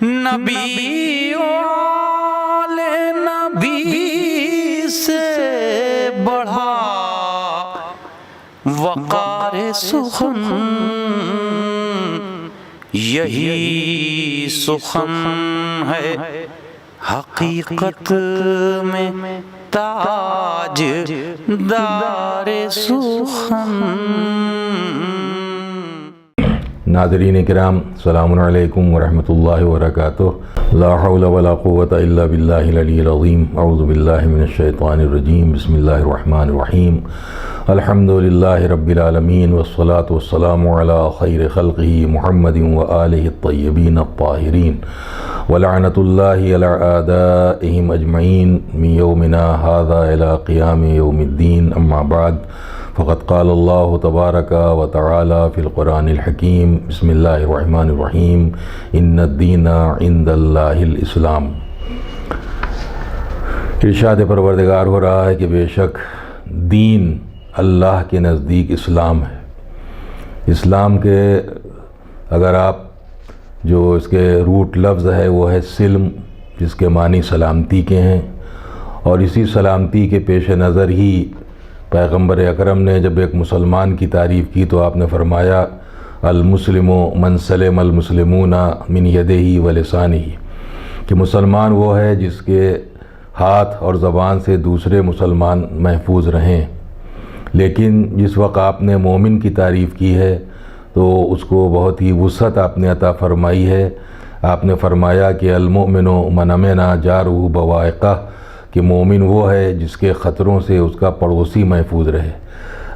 نبی والے نبی سے بڑھا وقار سخن، یہی سخن ہے حقیقت میں تاج دار سخن۔ ناظرین کرام، السلام علیکم ورحمۃ اللہ وبرکاتہ۔ لا حول ولا قوة الا باللہ العلی العظیم۔ اعوذ باللہ من الشیطان الرجیم۔ بسم اللہ الرحمن الرحیم۔ الحمد للہ رب العالمین والصلاة والسلام علی خیر خلقہ محمد وآلہ الطیبین الطاہرین، ولعنۃ اللہ علی اعدائہم اجمعین من یومنا ھذا الی قیام یوم الدین۔ اما بعد، فقد قال اللہ تبارک و تعالی فی القرآن الحکیم۔ بسم اللہ الرحمن الرحیم۔ ان الدین عند اللہ الاسلام۔ ارشاد پروردگار ہو رہا ہے کہ بے شک دین اللہ کے نزدیک اسلام ہے۔ اسلام کے اگر آپ جو اس کے روٹ لفظ ہے وہ ہے سلم، جس کے معنی سلامتی کے ہیں، اور اسی سلامتی کے پیش نظر ہی پیغمبر اکرم نے جب ایک مسلمان کی تعریف کی تو آپ نے فرمایا المسلم من سلم المسلمون من یدہ و لسانہ، کہ مسلمان وہ ہے جس کے ہاتھ اور زبان سے دوسرے مسلمان محفوظ رہیں۔ لیکن جس وقت آپ نے مومن کی تعریف کی ہے تو اس کو بہت ہی وسعت آپ نے عطا فرمائی ہے۔ آپ نے فرمایا کہ المؤمن من امن جارہ بوائقہ، کہ مومن وہ ہے جس کے خطروں سے اس کا پڑوسی محفوظ رہے۔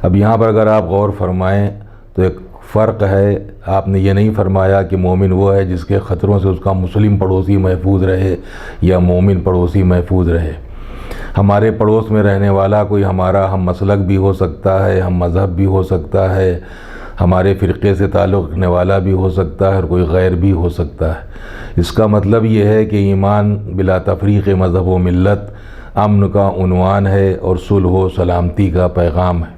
اب یہاں پر اگر آپ غور فرمائیں تو ایک فرق ہے، آپ نے یہ نہیں فرمایا کہ مومن وہ ہے جس کے خطروں سے اس کا مسلم پڑوسی محفوظ رہے یا مومن پڑوسی محفوظ رہے۔ ہمارے پڑوس میں رہنے والا کوئی ہمارا ہم مسلک بھی ہو سکتا ہے، ہم مذہب بھی ہو سکتا ہے، ہمارے فرقے سے تعلق رکھنے والا بھی ہو سکتا ہے، اور کوئی غیر بھی ہو سکتا ہے۔ اس کا مطلب یہ ہے کہ ایمان بلا تفریق مذہب و ملت امن کا عنوان ہے اور صلح و سلامتی کا پیغام ہے۔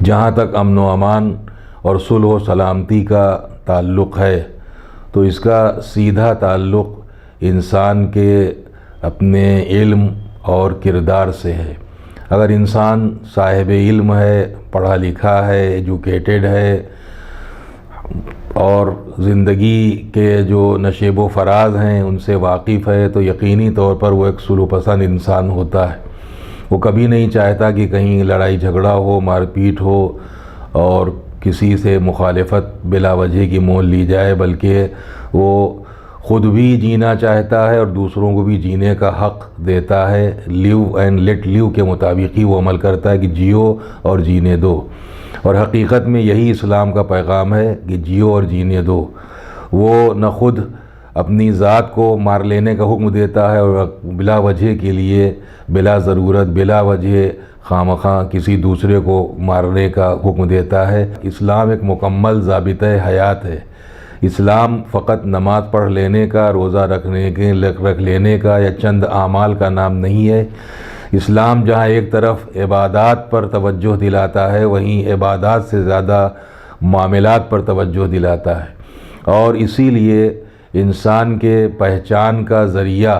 جہاں تک امن و امان اور صلح و سلامتی کا تعلق ہے تو اس کا سیدھا تعلق انسان کے اپنے علم اور کردار سے ہے۔ اگر انسان صاحب علم ہے، پڑھا لکھا ہے، ایجوکیٹڈ ہے، اور زندگی کے جو نشیب و فراز ہیں ان سے واقف ہے تو یقینی طور پر وہ ایک سلوک پسند انسان ہوتا ہے۔ وہ کبھی نہیں چاہتا کہ کہیں لڑائی جھگڑا ہو، مار پیٹ ہو اور کسی سے مخالفت بلا وجہ کی مول لی جائے، بلکہ وہ خود بھی جینا چاہتا ہے اور دوسروں کو بھی جینے کا حق دیتا ہے۔ لیو اینڈ لیٹ لیو کے مطابق ہی وہ عمل کرتا ہے کہ جیو اور جینے دو، اور حقیقت میں یہی اسلام کا پیغام ہے کہ جیو اور جینے دو۔ وہ نہ خود اپنی ذات کو مار لینے کا حکم دیتا ہے اور بلا وجہ کے لیے، بلا ضرورت، بلا وجہ خواہ کسی دوسرے کو مارنے کا حکم دیتا ہے۔ اسلام ایک مکمل ضابطۂ حیات ہے۔ اسلام فقط نماز پڑھ لینے کا، روزہ رکھ لینے کا یا چند اعمال کا نام نہیں ہے۔ اسلام جہاں ایک طرف عبادات پر توجہ دلاتا ہے، وہیں عبادات سے زیادہ معاملات پر توجہ دلاتا ہے، اور اسی لیے انسان کے پہچان کا ذریعہ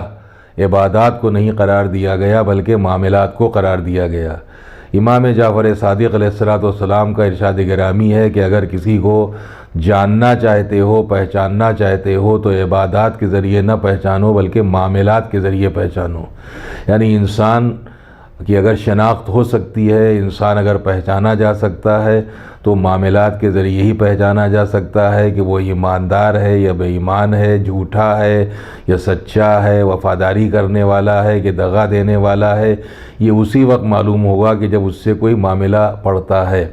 عبادات کو نہیں قرار دیا گیا بلکہ معاملات کو قرار دیا گیا۔ امام جعفر صادق علیہ السلام کا ارشاد گرامی ہے کہ اگر کسی کو جاننا چاہتے ہو، پہچاننا چاہتے ہو تو عبادات کے ذریعے نہ پہچانو بلکہ معاملات کے ذریعے پہچانو۔ یعنی انسان کی اگر شناخت ہو سکتی ہے، انسان اگر پہچانا جا سکتا ہے تو معاملات کے ذریعے ہی پہچانا جا سکتا ہے کہ وہ ایماندار ہے یا بے ایمان ہے، جھوٹا ہے یا سچا ہے، وفاداری کرنے والا ہے کہ دغا دینے والا ہے۔ یہ اسی وقت معلوم ہوگا کہ جب اس سے کوئی معاملہ پڑتا ہے۔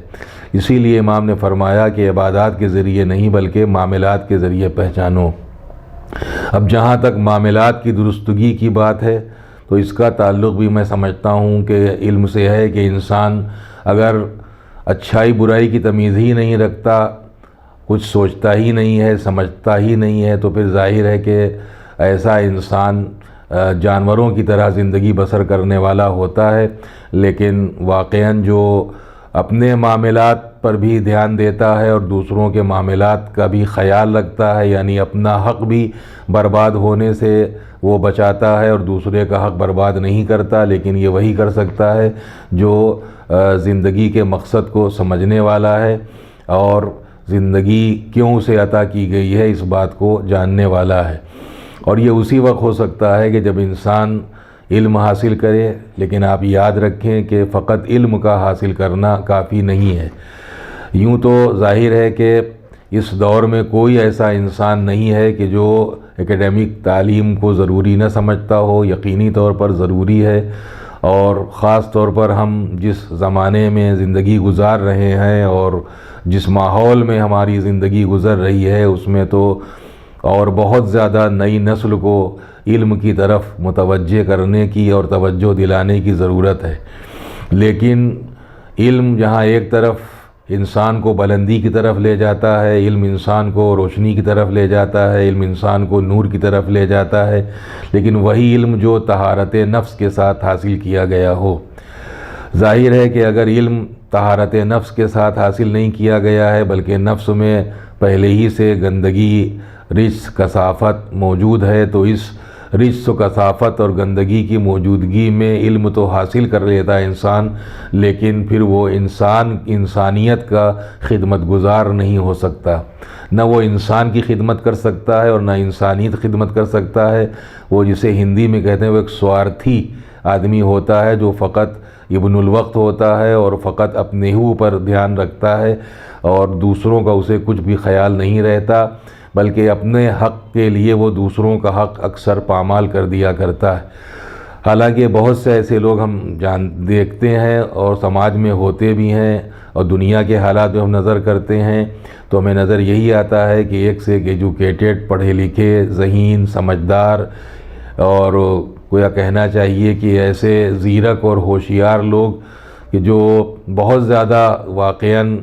اسی لیے امام نے فرمایا کہ عبادات کے ذریعے نہیں بلکہ معاملات کے ذریعے پہچانو۔ اب جہاں تک معاملات کی درستگی کی بات ہے تو اس کا تعلق بھی میں سمجھتا ہوں کہ علم سے ہے کہ انسان اگر اچھائی برائی کی تمیز ہی نہیں رکھتا، کچھ سوچتا ہی نہیں ہے، سمجھتا ہی نہیں ہے، تو پھر ظاہر ہے کہ ایسا انسان جانوروں کی طرح زندگی بسر کرنے والا ہوتا ہے۔ لیکن واقعاً جو اپنے معاملات پر بھی دھیان دیتا ہے اور دوسروں کے معاملات کا بھی خیال رکھتا ہے، یعنی اپنا حق بھی برباد ہونے سے وہ بچاتا ہے اور دوسرے کا حق برباد نہیں کرتا، لیکن یہ وہی کر سکتا ہے جو زندگی کے مقصد کو سمجھنے والا ہے اور زندگی کیوں اسے عطا کی گئی ہے اس بات کو جاننے والا ہے۔ اور یہ اسی وقت ہو سکتا ہے کہ جب انسان علم حاصل کرے، لیکن آپ یاد رکھیں کہ فقط علم کا حاصل کرنا کافی نہیں ہے۔ یوں تو ظاہر ہے کہ اس دور میں کوئی ایسا انسان نہیں ہے کہ جو اکیڈمک تعلیم کو ضروری نہ سمجھتا ہو، یقینی طور پر ضروری ہے، اور خاص طور پر ہم جس زمانے میں زندگی گزار رہے ہیں اور جس ماحول میں ہماری زندگی گزر رہی ہے اس میں تو اور بہت زیادہ نئی نسل کو علم کی طرف متوجہ کرنے کی اور توجہ دلانے کی ضرورت ہے۔ لیکن علم جہاں ایک طرف انسان کو بلندی کی طرف لے جاتا ہے، علم انسان کو روشنی کی طرف لے جاتا ہے، علم انسان کو نور کی طرف لے جاتا ہے، لیکن وہی علم جو طہارت نفس کے ساتھ حاصل کیا گیا ہو۔ ظاہر ہے کہ اگر علم طہارت نفس کے ساتھ حاصل نہیں کیا گیا ہے بلکہ نفس میں پہلے ہی سے گندگی، رجس، کثافت موجود ہے، تو اس رجس و کثافت اور گندگی کی موجودگی میں علم تو حاصل کر لیتا ہے انسان، لیکن پھر وہ انسانیت کا خدمت گزار نہیں ہو سکتا۔ نہ وہ انسان کی خدمت کر سکتا ہے اور نہ انسانیت خدمت کر سکتا ہے۔ وہ جسے ہندی میں کہتے ہیں وہ ایک سوارتھی آدمی ہوتا ہے جو فقط ابن الوقت ہوتا ہے اور فقط اپنے ہی اوپر دھیان رکھتا ہے اور دوسروں کا اسے کچھ بھی خیال نہیں رہتا، بلکہ اپنے حق کے لیے وہ دوسروں کا حق اکثر پامال کر دیا کرتا ہے۔ حالانکہ بہت سے ایسے لوگ ہم دیکھتے ہیں اور سماج میں ہوتے بھی ہیں، اور دنیا کے حالات میں ہم نظر کرتے ہیں تو ہمیں نظر یہی آتا ہے کہ ایک سے ایک ایجوکیٹڈ، پڑھے لکھے، ذہین، سمجھدار اور گویا کہنا چاہیے کہ ایسے زیرک اور ہوشیار لوگ کہ جو بہت زیادہ واقعاً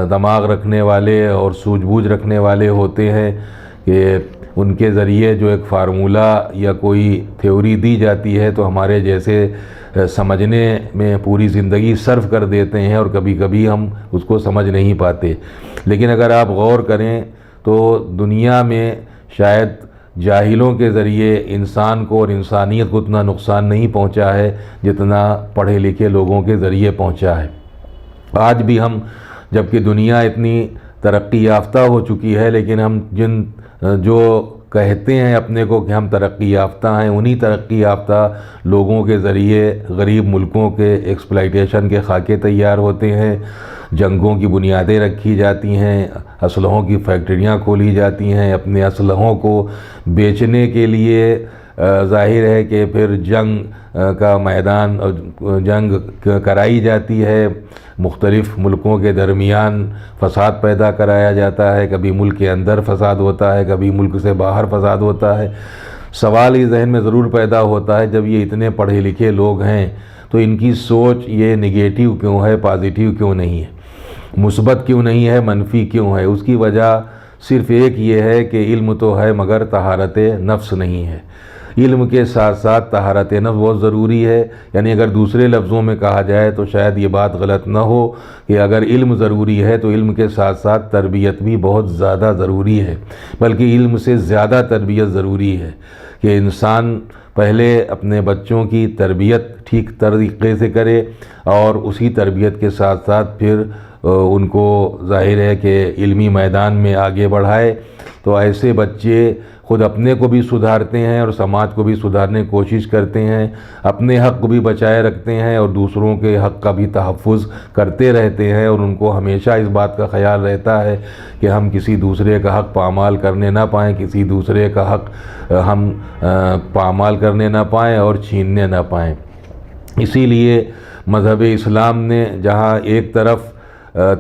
دماغ رکھنے والے اور سوجھ بوجھ رکھنے والے ہوتے ہیں کہ ان کے ذریعے جو ایک فارمولہ یا کوئی تھیوری دی جاتی ہے تو ہمارے جیسے سمجھنے میں پوری زندگی صرف کر دیتے ہیں اور کبھی کبھی ہم اس کو سمجھ نہیں پاتے۔ لیکن اگر آپ غور کریں تو دنیا میں شاید جاہلوں کے ذریعے انسان کو اور انسانیت کو اتنا نقصان نہیں پہنچا ہے جتنا پڑھے لکھے لوگوں کے ذریعے پہنچا ہے۔ آج بھی ہم جبکہ دنیا اتنی ترقی یافتہ ہو چکی ہے، لیکن ہم جو کہتے ہیں اپنے کو کہ ہم ترقی یافتہ ہیں، انہی ترقی یافتہ لوگوں کے ذریعے غریب ملکوں کے ایکسپلائٹیشن کے خاکے تیار ہوتے ہیں، جنگوں کی بنیادیں رکھی جاتی ہیں، اسلحوں کی فیکٹریاں کھولی جاتی ہیں، اپنے اسلحوں کو بیچنے کے لیے ظاہر ہے کہ پھر جنگ کا میدان جنگ کرائی جاتی ہے، مختلف ملکوں کے درمیان فساد پیدا کرایا جاتا ہے، کبھی ملک کے اندر فساد ہوتا ہے، کبھی ملک سے باہر فساد ہوتا ہے۔ سوال یہ ذہن میں ضرور پیدا ہوتا ہے جب یہ اتنے پڑھے لکھے لوگ ہیں تو ان کی سوچ یہ نگیٹیو کیوں ہے، پازیٹیو کیوں نہیں ہے، مثبت کیوں نہیں ہے، منفی کیوں ہے؟ اس کی وجہ صرف ایک یہ ہے کہ علم تو ہے مگر طہارت نفس نہیں ہے۔ علم کے ساتھ ساتھ طہارت نفس بہت ضروری ہے، یعنی اگر دوسرے لفظوں میں کہا جائے تو شاید یہ بات غلط نہ ہو کہ اگر علم ضروری ہے تو علم کے ساتھ ساتھ تربیت بھی بہت زیادہ ضروری ہے، بلکہ علم سے زیادہ تربیت ضروری ہے کہ انسان پہلے اپنے بچوں کی تربیت ٹھیک طریقے سے کرے اور اسی تربیت کے ساتھ ساتھ پھر ان کو ظاہر ہے کہ علمی میدان میں آگے بڑھائے، تو ایسے بچے خود اپنے کو بھی سدھارتے ہیں اور سماج کو بھی سدھارنے کی کوشش کرتے ہیں، اپنے حق کو بھی بچائے رکھتے ہیں اور دوسروں کے حق کا بھی تحفظ کرتے رہتے ہیں، اور ان کو ہمیشہ اس بات کا خیال رہتا ہے کہ ہم کسی دوسرے کا حق پامال کرنے نہ پائیں، کسی دوسرے کا حق ہم پامال کرنے نہ پائیں اور چھیننے نہ پائیں۔ اسی لیے مذہب اسلام نے جہاں ایک طرف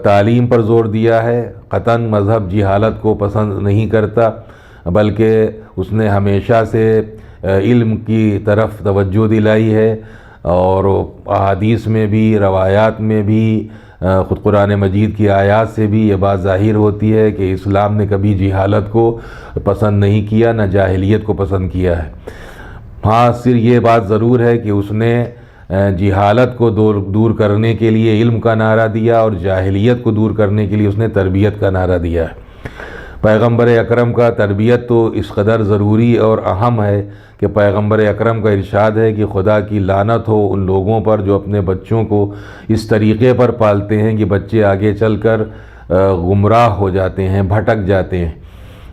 تعلیم پر زور دیا ہے، قطعاً مذہب جہالت کو پسند نہیں کرتا، بلکہ اس نے ہمیشہ سے علم کی طرف توجہ دلائی ہے، اور احادیث میں بھی، روایات میں بھی، خود قرآن مجید کی آیات سے بھی یہ بات ظاہر ہوتی ہے کہ اسلام نے کبھی جہالت کو پسند نہیں کیا، نہ جاہلیت کو پسند کیا ہے۔ ہاں صرف یہ بات ضرور ہے کہ اس نے جہالت کو دور کرنے کے لیے علم کا نعرہ دیا اور جاہلیت کو دور کرنے کے لیے اس نے تربیت کا نعرہ دیا ہے۔ پیغمبر اکرم کا تربیت تو اس قدر ضروری اور اہم ہے کہ پیغمبر اکرم کا ارشاد ہے کہ خدا کی لعنت ہو ان لوگوں پر جو اپنے بچوں کو اس طریقے پر پالتے ہیں کہ بچے آگے چل کر گمراہ ہو جاتے ہیں، بھٹک جاتے ہیں۔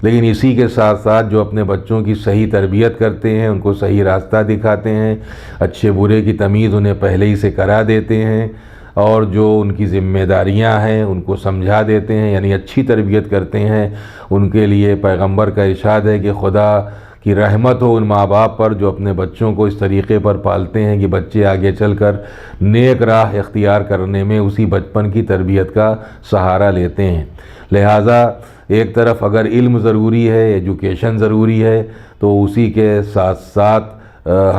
لیکن اسی کے ساتھ ساتھ جو اپنے بچوں کی صحیح تربیت کرتے ہیں، ان کو صحیح راستہ دکھاتے ہیں، اچھے برے کی تمیز انہیں پہلے ہی سے کرا دیتے ہیں، اور جو ان کی ذمہ داریاں ہیں ان کو سمجھا دیتے ہیں، یعنی اچھی تربیت کرتے ہیں، ان کے لیے پیغمبر کا ارشاد ہے کہ خدا کی رحمت ہو ان ماں باپ پر جو اپنے بچوں کو اس طریقے پر پالتے ہیں کہ بچے آگے چل کر نیک راہ اختیار کرنے میں اسی بچپن کی تربیت کا سہارا لیتے ہیں۔ لہٰذا ایک طرف اگر علم ضروری ہے، ایجوکیشن ضروری ہے، تو اسی کے ساتھ ساتھ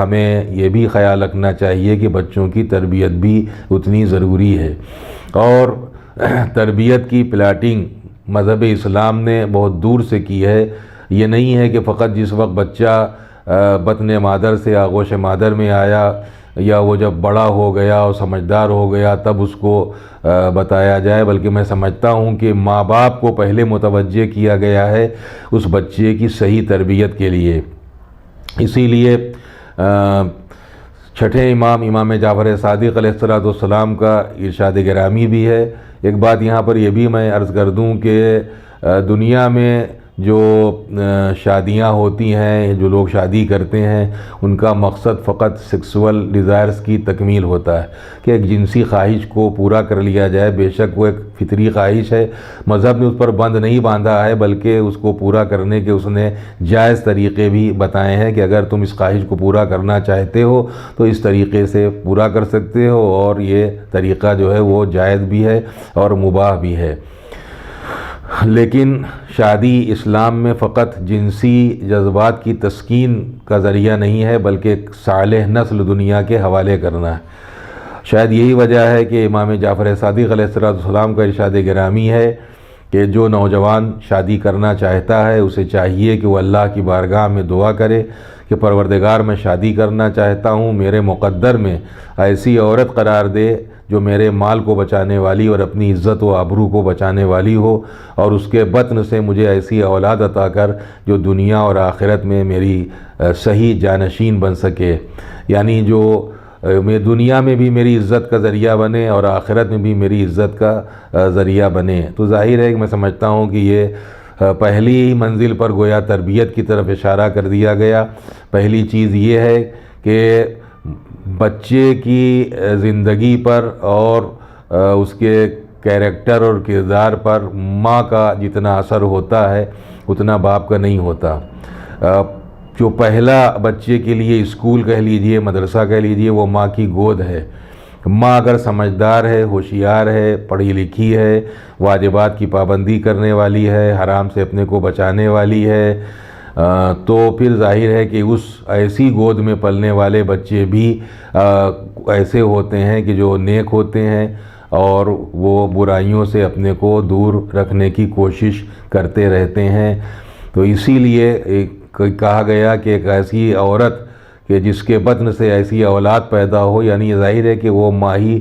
ہمیں یہ بھی خیال رکھنا چاہیے کہ بچوں کی تربیت بھی اتنی ضروری ہے۔ اور تربیت کی پلاٹنگ مذہب اسلام نے بہت دور سے کی ہے۔ یہ نہیں ہے کہ فقط جس وقت بچہ بطن مادر سے آغوش مادر میں آیا یا وہ جب بڑا ہو گیا اور سمجھدار ہو گیا تب اس کو بتایا جائے، بلکہ میں سمجھتا ہوں کہ ماں باپ کو پہلے متوجہ کیا گیا ہے اس بچے کی صحیح تربیت کے لیے۔ اسی لیے چھٹے امام جعفر صادق علیہ السلام کا ارشاد گرامی بھی ہے۔ ایک بات یہاں پر یہ بھی میں عرض کر دوں کہ دنیا میں جو شادیاں ہوتی ہیں، جو لوگ شادی کرتے ہیں، ان کا مقصد فقط سیکسول ڈیزائرز کی تکمیل ہوتا ہے کہ ایک جنسی خواہش کو پورا کر لیا جائے۔ بے شک وہ ایک فطری خواہش ہے، مذہب نے اس پر بند نہیں باندھا ہے، بلکہ اس کو پورا کرنے کے اس نے جائز طریقے بھی بتائے ہیں کہ اگر تم اس خواہش کو پورا کرنا چاہتے ہو تو اس طریقے سے پورا کر سکتے ہو، اور یہ طریقہ جو ہے وہ جائز بھی ہے اور مباح بھی ہے۔ لیکن شادی اسلام میں فقط جنسی جذبات کی تسکین کا ذریعہ نہیں ہے، بلکہ ایک صالح نسل دنیا کے حوالے کرنا ہے۔ شاید یہی وجہ ہے کہ امام جعفر صادق علیہ السلام کا ارشاد گرامی ہے کہ جو نوجوان شادی کرنا چاہتا ہے اسے چاہیے کہ وہ اللہ کی بارگاہ میں دعا کرے کہ پروردگار میں شادی کرنا چاہتا ہوں، میرے مقدر میں ایسی عورت قرار دے جو میرے مال کو بچانے والی اور اپنی عزت و آبرو کو بچانے والی ہو، اور اس کے بطن سے مجھے ایسی اولاد عطا کر جو دنیا اور آخرت میں میری صحیح جانشین بن سکے، یعنی جو دنیا میں بھی میری عزت کا ذریعہ بنے اور آخرت میں بھی میری عزت کا ذریعہ بنے۔ تو ظاہر ہے کہ میں سمجھتا ہوں کہ یہ پہلی ہی منزل پر گویا تربیت کی طرف اشارہ کر دیا گیا۔ پہلی چیز یہ ہے کہ بچے کی زندگی پر اور اس کے کیریکٹر اور کردار پر ماں کا جتنا اثر ہوتا ہے اتنا باپ کا نہیں ہوتا۔ جو پہلا بچے کے لیے اسکول کہہ لیجئے، مدرسہ کہہ لیجئے، وہ ماں کی گود ہے۔ ماں اگر سمجھدار ہے، ہوشیار ہے، پڑھی لکھی ہے، واجبات کی پابندی کرنے والی ہے، حرام سے اپنے کو بچانے والی ہے، تو پھر ظاہر ہے کہ اس ایسی گود میں پلنے والے بچے بھی ایسے ہوتے ہیں کہ جو نیک ہوتے ہیں اور وہ برائیوں سے اپنے کو دور رکھنے کی کوشش کرتے رہتے ہیں۔ تو اسی لیے کہا گیا کہ ایک ایسی عورت کہ جس کے بطن سے ایسی اولاد پیدا ہو، یعنی ظاہر ہے کہ وہ ماں ہی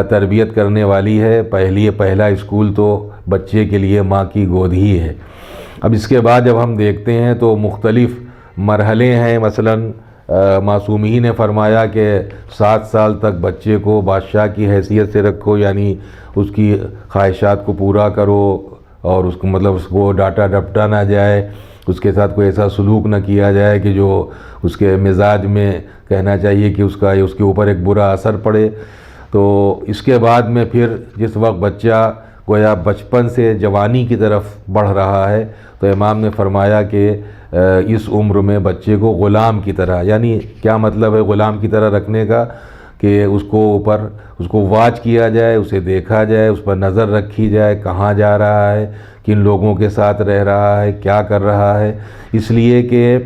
تربیت کرنے والی ہے۔ پہلا اسکول تو بچے کے لیے ماں کی گود ہی ہے۔ اب اس کے بعد جب ہم دیکھتے ہیں تو مختلف مرحلے ہیں۔ مثلا معصومی نے فرمایا کہ 7 سال تک بچے کو بادشاہ کی حیثیت سے رکھو، یعنی اس کی خواہشات کو پورا کرو اور اس کو اس کو ڈانٹا ڈپٹا نہ جائے، اس کے ساتھ کوئی ایسا سلوک نہ کیا جائے کہ جو اس کے مزاج میں کہنا چاہیے کہ اس کے اوپر ایک برا اثر پڑے۔ تو اس کے بعد میں پھر جس وقت بچہ گویا بچپن سے جوانی کی طرف بڑھ رہا ہے تو امام نے فرمایا کہ اس عمر میں بچے کو غلام کی طرح، یعنی کیا مطلب ہے غلام کی طرح رکھنے کا، کہ اس کو واچ کیا جائے، اسے دیکھا جائے، اس پر نظر رکھی جائے، کہاں جا رہا ہے، کن لوگوں کے ساتھ رہ رہا ہے، کیا کر رہا ہے، اس لیے کہ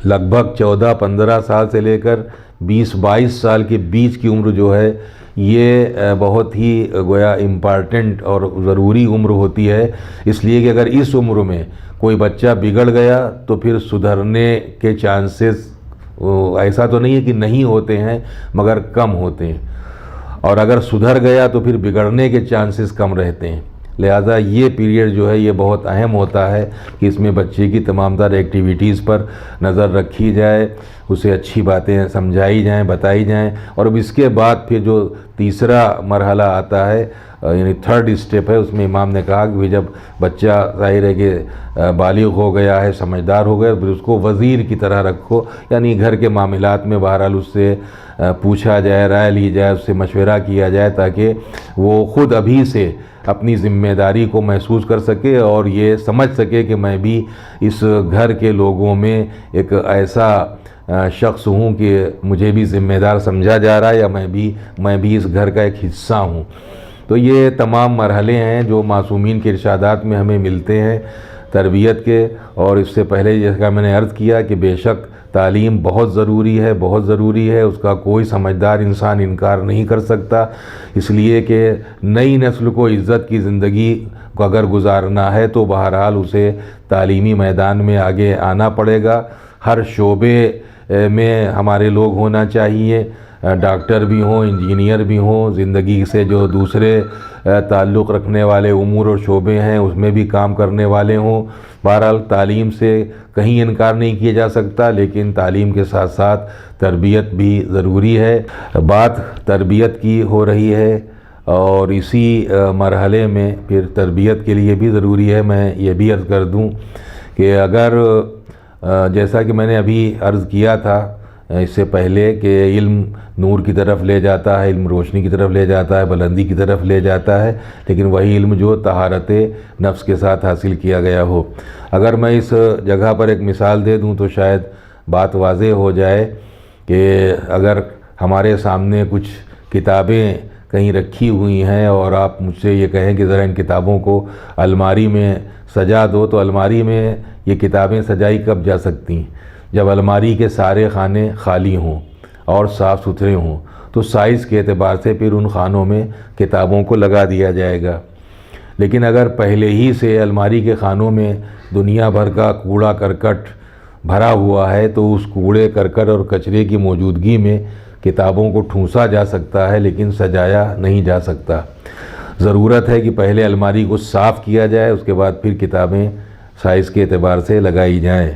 لگ بھگ 14-15 سال سے لے کر 20-22 سال کے بیچ کی عمر جو ہے یہ بہت ہی گویا امپارٹنٹ اور ضروری عمر ہوتی ہے، اس لیے کہ اگر اس عمر میں کوئی بچہ بگڑ گیا تو پھر سدھرنے کے چانسز ایسا تو نہیں ہے کہ نہیں ہوتے ہیں مگر کم ہوتے ہیں، اور اگر سدھر گیا تو پھر بگڑنے کے چانسز کم رہتے ہیں۔ لہٰذا یہ پیریڈ جو ہے یہ بہت اہم ہوتا ہے کہ اس میں بچے کی تمام تر ایکٹیویٹیز پر نظر رکھی جائے، اسے اچھی باتیں سمجھائی جائیں، بتائی جائیں، اور اب اس کے بعد پھر جو تیسرا مرحلہ آتا ہے یعنی تھرڈ اسٹیپ ہے، اس میں امام نے کہا کہ جب بچہ ظاہر ہے کہ بالغ ہو گیا ہے، سمجھدار ہو گیا، پھر اس کو وزیر کی طرح رکھو، یعنی گھر کے معاملات میں بہرحال اس سے پوچھا جائے، رائے لی جائے، اس سے مشورہ کیا جائے تاکہ وہ خود ابھی سے اپنی ذمہ داری کو محسوس کر سکے اور یہ سمجھ سکے کہ میں بھی اس گھر کے لوگوں میں ایک ایسا شخص ہوں کہ مجھے بھی ذمہ دار سمجھا جا رہا ہے، یا میں بھی اس گھر کا ایک حصہ ہوں۔ تو یہ تمام مرحلے ہیں جو معصومین کے ارشادات میں ہمیں ملتے ہیں تربیت کے، اور اس سے پہلے جیسا میں نے عرض کیا کہ بے شک تعلیم بہت ضروری ہے، بہت ضروری ہے، اس کا کوئی سمجھدار انسان انکار نہیں کر سکتا، اس لیے کہ نئی نسل کو عزت کی زندگی کو اگر گزارنا ہے تو بہرحال اسے تعلیمی میدان میں آگے آنا پڑے گا۔ ہر شعبے میں ہمارے لوگ ہونا چاہیے، ڈاکٹر بھی ہوں، انجینئر بھی ہوں، زندگی سے جو دوسرے تعلق رکھنے والے امور اور شعبے ہیں اس میں بھی کام کرنے والے ہوں۔ بہرحال تعلیم سے کہیں انکار نہیں کیا جا سکتا، لیکن تعلیم کے ساتھ ساتھ تربیت بھی ضروری ہے۔ بات تربیت کی ہو رہی ہے اور اسی مرحلے میں پھر تربیت کے لیے بھی ضروری ہے، میں یہ بھی عرض کر دوں کہ اگر جیسا کہ میں نے ابھی عرض کیا تھا اس سے پہلے کہ علم نور کی طرف لے جاتا ہے، علم روشنی کی طرف لے جاتا ہے، بلندی کی طرف لے جاتا ہے، لیکن وہی علم جو طہارت نفس کے ساتھ حاصل کیا گیا ہو۔ اگر میں اس جگہ پر ایک مثال دے دوں تو شاید بات واضح ہو جائے کہ اگر ہمارے سامنے کچھ کتابیں کہیں رکھی ہوئی ہیں اور آپ مجھ سے یہ کہیں کہ ذرا ان کتابوں کو الماری میں سجا دو، تو الماری میں یہ کتابیں سجائی کب جا سکتی ہیں؟ جب الماری کے سارے خانے خالی ہوں اور صاف ستھرے ہوں، تو سائز کے اعتبار سے پھر ان خانوں میں کتابوں کو لگا دیا جائے گا۔ لیکن اگر پہلے ہی سے الماری کے خانوں میں دنیا بھر کا کوڑا کرکٹ بھرا ہوا ہے تو اس کوڑے کرکٹ اور کچرے کی موجودگی میں کتابوں کو ٹھونسا جا سکتا ہے لیکن سجایا نہیں جا سکتا۔ ضرورت ہے کہ پہلے الماری کو صاف کیا جائے، اس کے بعد پھر کتابیں سائز کے اعتبار سے لگائی جائیں۔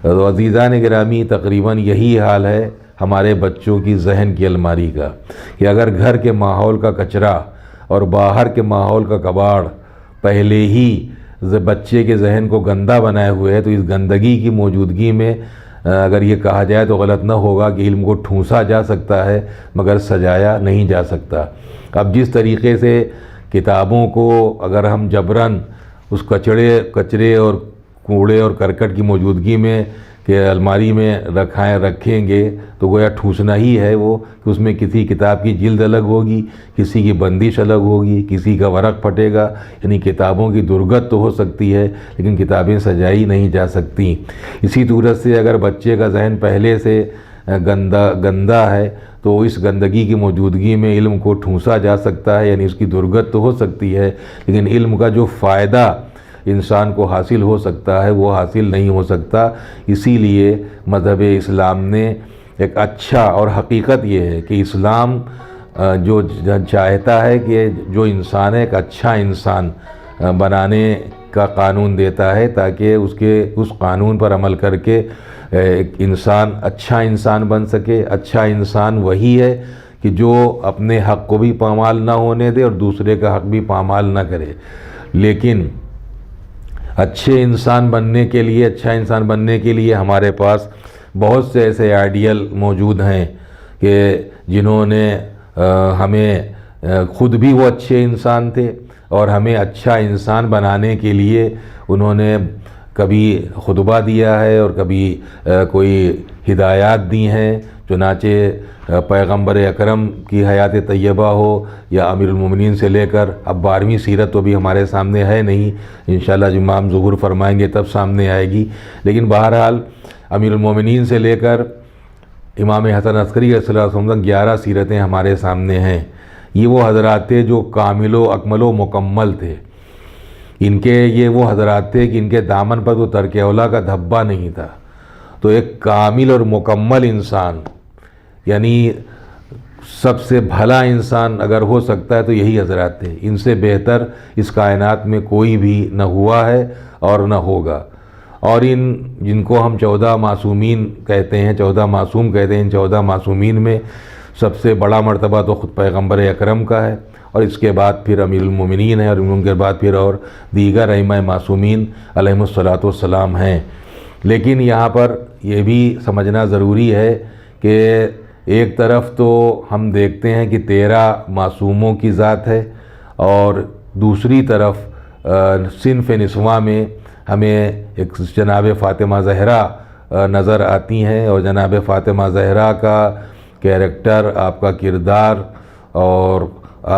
تو عزیزان گرامی، تقریباً یہی حال ہے ہمارے بچوں کی ذہن کی الماری کا، کہ اگر گھر کے ماحول کا کچرا اور باہر کے ماحول کا کباڑ پہلے ہی بچے کے ذہن کو گندا بنائے ہوئے ہے، تو اس گندگی کی موجودگی میں اگر یہ کہا جائے تو غلط نہ ہوگا کہ علم کو ٹھونسا جا سکتا ہے مگر سجایا نہیں جا سکتا۔ اب جس طریقے سے کتابوں کو اگر ہم جبراً اس کچرے اور کوڑے اور کرکٹ کی موجودگی میں کہ الماری میں رکھیں گے تو گویا ٹھوسنا ہی ہے وہ، کہ اس میں کسی کتاب کی جلد الگ ہوگی، کسی کی بندش الگ ہوگی، کسی کا ورق پھٹے گا، یعنی کتابوں کی درگت تو ہو سکتی ہے لیکن کتابیں سجائی نہیں جا سکتی۔ اسی صورت سے اگر بچے کا ذہن پہلے سے گندا ہے تو اس گندگی کی موجودگی میں علم کو ٹھونسا جا سکتا ہے، یعنی اس کی درگت تو ہو سکتی ہے لیکن علم کا جو فائدہ انسان کو حاصل ہو سکتا ہے وہ حاصل نہیں ہو سکتا۔ اسی لیے مذہب اسلام نے ایک اچھا، اور حقیقت یہ ہے کہ اسلام جو چاہتا ہے کہ جو انسان ہے ایک اچھا انسان بنانے کا قانون دیتا ہے تاکہ اس قانون پر عمل کر کے ایک انسان اچھا انسان بن سکے۔ اچھا انسان وہی ہے کہ جو اپنے حق کو بھی پامال نہ ہونے دے اور دوسرے کا حق بھی پامال نہ کرے۔ لیکن اچھا انسان بننے کے لیے ہمارے پاس بہت سے ایسے آئیڈیل موجود ہیں کہ جنہوں نے ہمیں خود بھی وہ اچھے انسان تھے اور ہمیں اچھا انسان بنانے کے لیے انہوں نے کبھی خطبہ دیا ہے اور کبھی کوئی ہدایات دی ہیں۔ چنانچہ پیغمبر اکرم کی حیات طیبہ ہو یا امیر المومنین سے لے کر اب 12ویں سیرت تو بھی ہمارے سامنے ہے نہیں، انشاءاللہ جب امام ظہور فرمائیں گے تب سامنے آئے گی، لیکن بہرحال امیر المومنین سے لے کر امام حسن عسکری علیہ السلام تک 11 سیرتیں ہمارے سامنے ہیں۔ یہ وہ حضرات تھے جو کامل و اکمل و مکمل تھے۔ یہ وہ حضرات تھے کہ ان کے دامن پر تو ترک اولا کا دھبا نہیں تھا، تو ایک کامل اور مکمل انسان، یعنی سب سے بھلا انسان اگر ہو سکتا ہے تو یہی حضرات تھے۔ ان سے بہتر اس کائنات میں کوئی بھی نہ ہوا ہے اور نہ ہوگا۔ اور جن کو ہم 14 معصومین کہتے ہیں، 14 معصوم کہتے ہیں، ان 14 معصومین میں سب سے بڑا مرتبہ تو خود پیغمبر اکرم کا ہے، اور اس کے بعد پھر امیر المومنین ہے، اور ان کے بعد پھر اور دیگر ائمہ معصومین علیہم الصلاۃ والسلام ہیں۔ لیکن یہاں پر یہ بھی سمجھنا ضروری ہے کہ ایک طرف تو ہم دیکھتے ہیں کہ 13 معصوموں کی ذات ہے، اور دوسری طرف صنف نسواں میں ہمیں ایک جناب فاطمہ زہرا نظر آتی ہیں، اور جناب فاطمہ زہرا کا کیریکٹر، آپ کا کردار اور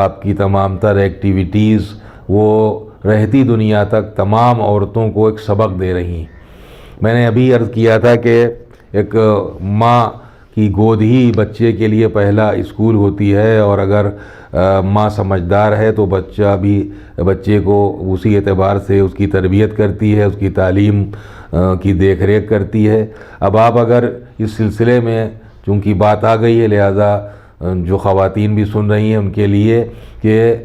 آپ کی تمام تر ایکٹیویٹیز وہ رہتی دنیا تک تمام عورتوں کو ایک سبق دے رہی ہیں۔ میں نے ابھی عرض کیا تھا کہ ایک ماں کی گود ہی بچے کے لیے پہلا اسکول ہوتی ہے، اور اگر ماں سمجھدار ہے تو بچے کو اسی اعتبار سے اس کی تربیت کرتی ہے، اس کی تعلیم کی دیکھ ریکھ کرتی ہے۔ اب آپ اگر اس سلسلے میں چونکہ بات آ گئی ہے، لہذا جو خواتین بھی سن رہی ہیں ان کے لیے کہ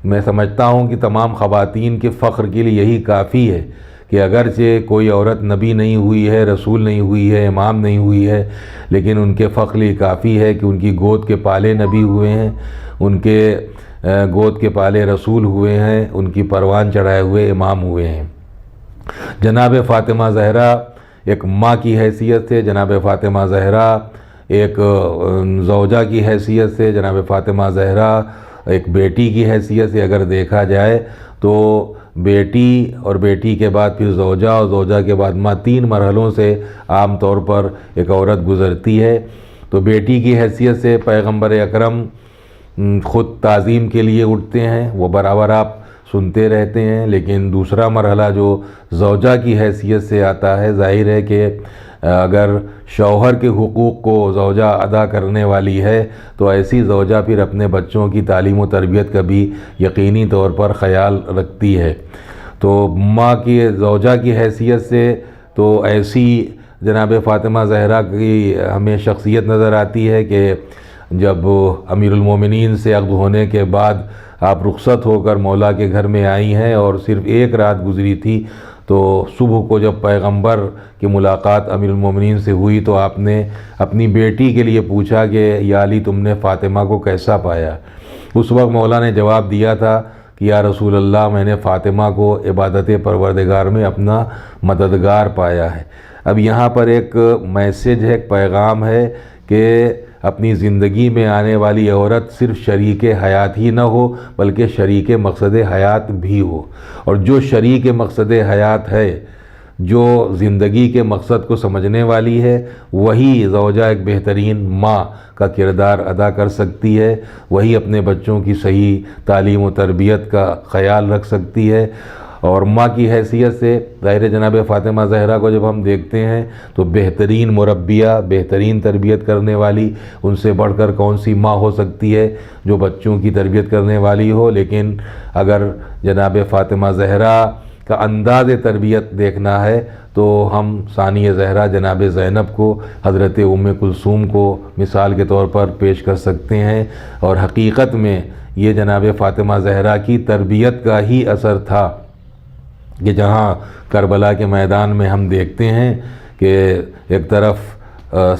میں سمجھتا ہوں کہ تمام خواتین کے فخر کے لیے یہی کافی ہے کہ اگرچہ کوئی عورت نبی نہیں ہوئی ہے، رسول نہیں ہوئی ہے، امام نہیں ہوئی ہے، لیکن ان کے فخر لیے کافی ہے کہ ان کی گود کے پالے نبی ہوئے ہیں، ان کے گود کے پالے رسول ہوئے ہیں، ان کی پروان چڑھائے ہوئے امام ہوئے ہیں۔ جناب فاطمہ زہرا ایک ماں کی حیثیت سے، جناب فاطمہ زہرا ایک زوجہ کی حیثیت سے، جناب فاطمہ زہرا ایک بیٹی کی حیثیت سے اگر دیکھا جائے تو بیٹی اور بیٹی کے بعد پھر زوجہ، اور زوجہ کے بعد ماں، 3 مرحلوں سے عام طور پر ایک عورت گزرتی ہے۔ تو بیٹی کی حیثیت سے پیغمبر اکرم خود تعظیم کے لیے اٹھتے ہیں، وہ برابر آپ سنتے رہتے ہیں۔ لیکن دوسرا مرحلہ جو زوجہ کی حیثیت سے آتا ہے، ظاہر ہے کہ اگر شوہر کے حقوق کو زوجہ ادا کرنے والی ہے تو ایسی زوجہ پھر اپنے بچوں کی تعلیم و تربیت کا بھی یقینی طور پر خیال رکھتی ہے۔ تو ماں کی، زوجہ کی حیثیت سے تو ایسی جناب فاطمہ زہرا کی ہمیں شخصیت نظر آتی ہے کہ جب امیر المومنین سے عقد ہونے کے بعد آپ رخصت ہو کر مولا کے گھر میں آئی ہیں، اور صرف 1 رات گزری تھی، تو صبح کو جب پیغمبر کی ملاقات امیر المومنین سے ہوئی تو آپ نے اپنی بیٹی کے لیے پوچھا کہ یا علی تم نے فاطمہ کو کیسا پایا؟ اس وقت مولا نے جواب دیا تھا کہ یا رسول اللہ، میں نے فاطمہ کو عبادت پروردگار میں اپنا مددگار پایا ہے۔ اب یہاں پر ایک میسیج ہے، ایک پیغام ہے کہ اپنی زندگی میں آنے والی عورت صرف شریک حیات ہی نہ ہو بلکہ شریک مقصد حیات بھی ہو، اور جو شریک مقصد حیات ہے، جو زندگی کے مقصد کو سمجھنے والی ہے، وہی زوجہ ایک بہترین ماں کا کردار ادا کر سکتی ہے، وہی اپنے بچوں کی صحیح تعلیم و تربیت کا خیال رکھ سکتی ہے۔ اور ماں کی حیثیت سے ظاہر جناب فاطمہ زہرا کو جب ہم دیکھتے ہیں تو بہترین مربیہ، بہترین تربیت کرنے والی، ان سے بڑھ کر کون سی ماں ہو سکتی ہے جو بچوں کی تربیت کرنے والی ہو۔ لیکن اگر جناب فاطمہ زہرا کا انداز تربیت دیکھنا ہے تو ہم ثانی زہرا جناب زینب کو، حضرت ام کلثوم کو مثال کے طور پر پیش کر سکتے ہیں، اور حقیقت میں یہ جناب فاطمہ زہرا کی تربیت کا ہی اثر تھا کہ جہاں کربلا کے میدان میں ہم دیکھتے ہیں کہ ایک طرف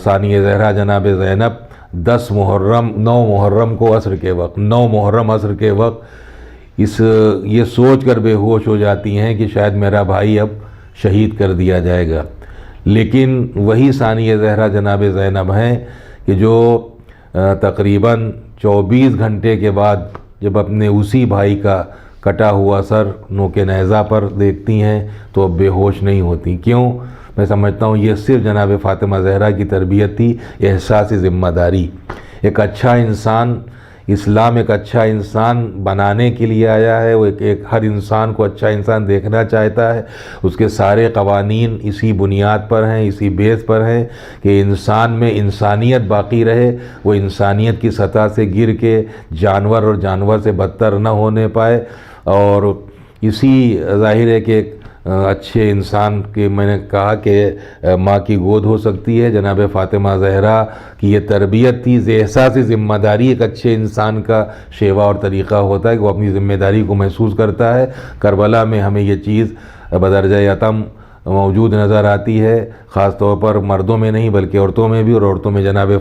ثانی زہرا جناب زینب 9 محرم کو عصر کے وقت، 9 محرم عصر کے وقت یہ سوچ کر بے ہوش ہو جاتی ہیں کہ شاید میرا بھائی اب شہید کر دیا جائے گا، لیکن وہی ثانی زہرا جناب زینب ہیں کہ جو تقریباً 24 گھنٹے کے بعد جب اپنے اسی بھائی کا کٹا ہوا سر نوک نیزہ پر دیکھتی ہیں تو اب بے ہوش نہیں ہوتی۔ کیوں؟ میں سمجھتا ہوں یہ صرف جناب فاطمہ زہرا کی تربیت تھی، احساس ذمہ داری۔ ایک اچھا انسان، اسلام ایک اچھا انسان بنانے کے لیے آیا ہے، وہ ایک ہر انسان کو اچھا انسان دیکھنا چاہتا ہے۔ اس کے سارے قوانین اسی بنیاد پر ہیں، اسی بیس پر ہیں کہ انسان میں انسانیت باقی رہے، وہ انسانیت کی سطح سے گر کے جانور اور جانور سے بدتر نہ ہونے پائے۔ اور اسی ظاہر ہے کہ اچھے انسان کی میں نے کہا کہ ماں کی گود ہو سکتی ہے. جناب فاطمہ زہرا کی یہ تربیت تھی. احساس ذمہ داری ایک اچھے انسان کا شیوا اور طریقہ ہوتا ہے کہ وہ اپنی ذمہ داری کو محسوس کرتا ہے. کربلا میں ہمیں یہ چیز بدرجہ اتم موجود نظر آتی ہے، خاص طور پر مردوں میں نہیں بلکہ عورتوں میں بھی، اور عورتوں میں جناب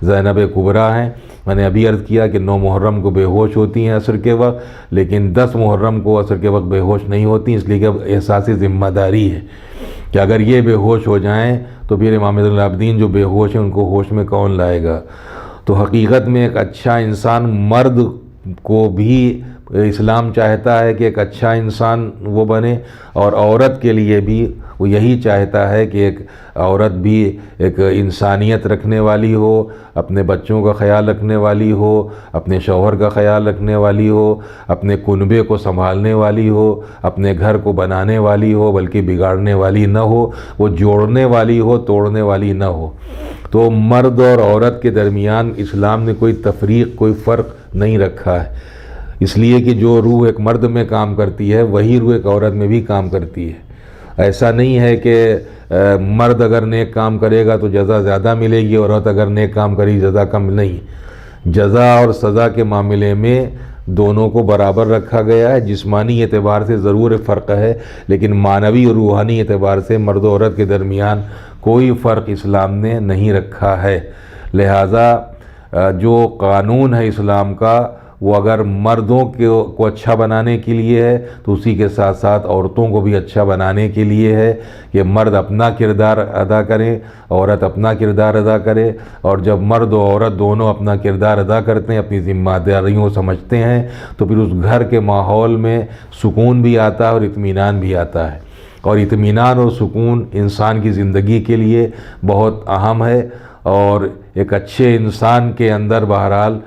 زینب کبریٰ ہیں. میں نے ابھی عرض کیا کہ 9 محرم کو بے ہوش ہوتی ہیں عصر کے وقت، لیکن 10 محرم کو عصر کے وقت بے ہوش نہیں ہوتی، اس لیے کہ احساس ذمہ داری ہے کہ اگر یہ بے ہوش ہو جائیں تو پھر امام زین العابدین جو بے ہوش ہیں ان کو ہوش میں کون لائے گا. تو حقیقت میں ایک اچھا انسان، مرد کو بھی اسلام چاہتا ہے کہ ایک اچھا انسان وہ بنے، اور عورت کے لیے بھی وہ یہی چاہتا ہے کہ ایک عورت بھی ایک انسانیت رکھنے والی ہو، اپنے بچوں کا خیال رکھنے والی ہو، اپنے شوہر کا خیال رکھنے والی ہو، اپنے کنبے کو سنبھالنے والی ہو، اپنے گھر کو بنانے والی ہو بلکہ بگاڑنے والی نہ ہو، وہ جوڑنے والی ہو، توڑنے والی نہ ہو. تو مرد اور عورت کے درمیان اسلام نے کوئی تفریق، کوئی فرق نہیں رکھا ہے، اس لیے کہ جو روح ایک مرد میں کام کرتی ہے وہی روح ایک عورت میں بھی کام کرتی ہے. ایسا نہیں ہے کہ مرد اگر نیک کام کرے گا تو جزا زیادہ ملے گی، اور عورت اگر نیک کام کرے گی جزا کم. نہیں، جزا اور سزا کے معاملے میں دونوں کو برابر رکھا گیا ہے. جسمانی اعتبار سے ضرور فرق ہے، لیکن معنوی اور روحانی اعتبار سے مرد و عورت کے درمیان کوئی فرق اسلام نے نہیں رکھا ہے. لہٰذا جو قانون ہے اسلام کا وہ اگر مردوں کو اچھا بنانے کے لیے ہے تو اسی کے ساتھ ساتھ عورتوں کو بھی اچھا بنانے کے لیے ہے کہ مرد اپنا کردار ادا کریں، عورت اپنا کردار ادا کرے. اور جب مرد و عورت دونوں اپنا کردار ادا کرتے ہیں، اپنی ذمہ داریوں سمجھتے ہیں، تو پھر اس گھر کے ماحول میں سکون بھی آتا ہے اور اطمینان بھی آتا ہے. اور اطمینان اور سکون انسان کی زندگی کے لیے بہت اہم ہے. اور ایک اچھے انسان کے اندر بہرحال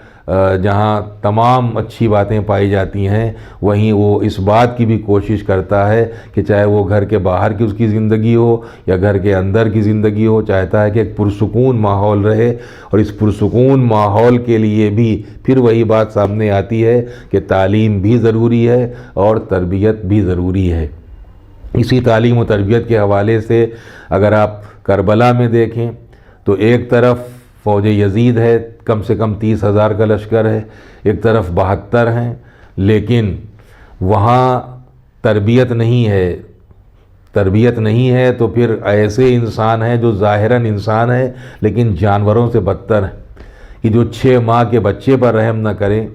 جہاں تمام اچھی باتیں پائی جاتی ہیں، وہیں وہ اس بات کی بھی کوشش کرتا ہے کہ چاہے وہ گھر کے باہر کی اس کی زندگی ہو یا گھر کے اندر کی زندگی ہو، چاہتا ہے کہ ایک پرسکون ماحول رہے. اور اس پرسکون ماحول کے لیے بھی پھر وہی بات سامنے آتی ہے کہ تعلیم بھی ضروری ہے اور تربیت بھی ضروری ہے. اسی تعلیم و تربیت کے حوالے سے اگر آپ کربلا میں دیکھیں تو ایک طرف فوج یزید ہے، کم سے کم 30,000 کا لشکر ہے، ایک طرف 72 ہیں، لیکن وہاں تربیت نہیں ہے. تربیت نہیں ہے تو پھر ایسے انسان ہیں جو ظاہراً انسان ہیں لیکن جانوروں سے بدتر ہیں کہ جو 6 ماہ کے بچے پر رحم نہ کریں،